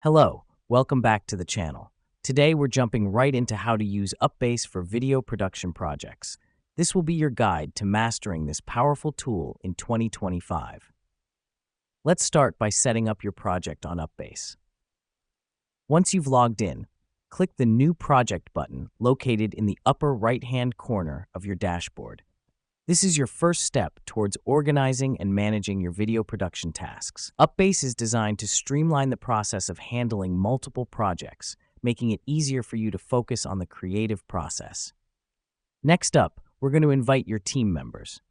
Hello, welcome back to the channel. Today we're jumping right into how to use UPBASE for video production projects. This will be your guide to mastering this powerful tool in 2025. Let's start by setting up your project on UPBASE. Once you've logged in, click the New Project button located in the upper right-hand corner of your dashboard. This is your first step towards organizing and managing your video production tasks. UPBASE is designed to streamline the process of handling multiple projects, making it easier for you to focus on the creative process. Next up, we're going to invite your team members.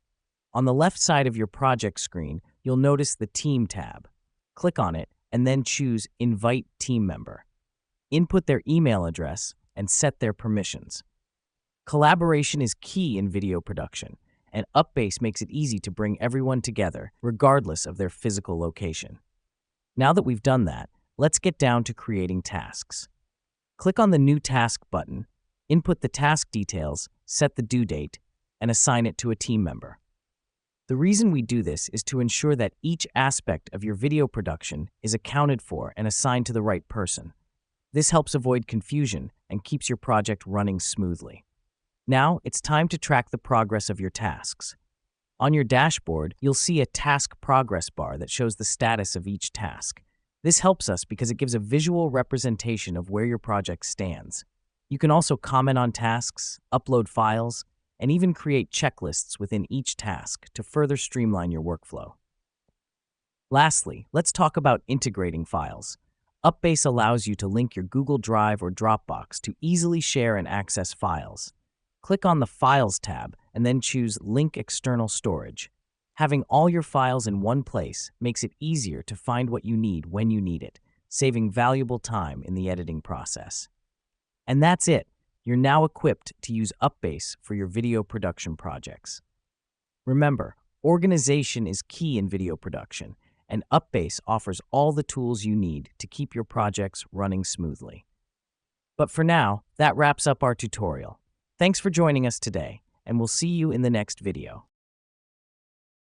On the left side of your project screen, you'll notice the Team tab. Click on it and then choose Invite Team Member. Input their email address and set their permissions. Collaboration is key in video production, and UPBASE makes it easy to bring everyone together, regardless of their physical location. Now that we've done that, let's get down to creating tasks. Click on the New Task button, input the task details, set the due date, and assign it to a team member. The reason we do this is to ensure that each aspect of your video production is accounted for and assigned to the right person. This helps avoid confusion and keeps your project running smoothly. Now, it's time to track the progress of your tasks. On your dashboard, you'll see a task progress bar that shows the status of each task. This helps us because it gives a visual representation of where your project stands. You can also comment on tasks, upload files, and even create checklists within each task to further streamline your workflow. Lastly, let's talk about integrating files. UPBASE allows you to link your Google Drive or Dropbox to easily share and access files. Click on the Files tab and then choose Link External Storage. Having all your files in one place makes it easier to find what you need when you need it, saving valuable time in the editing process. And that's it. You're now equipped to use UPBASE for your video production projects. Remember, organization is key in video production, and UPBASE offers all the tools you need to keep your projects running smoothly. But for now, that wraps up our tutorial. Thanks for joining us today, and we'll see you in the next video.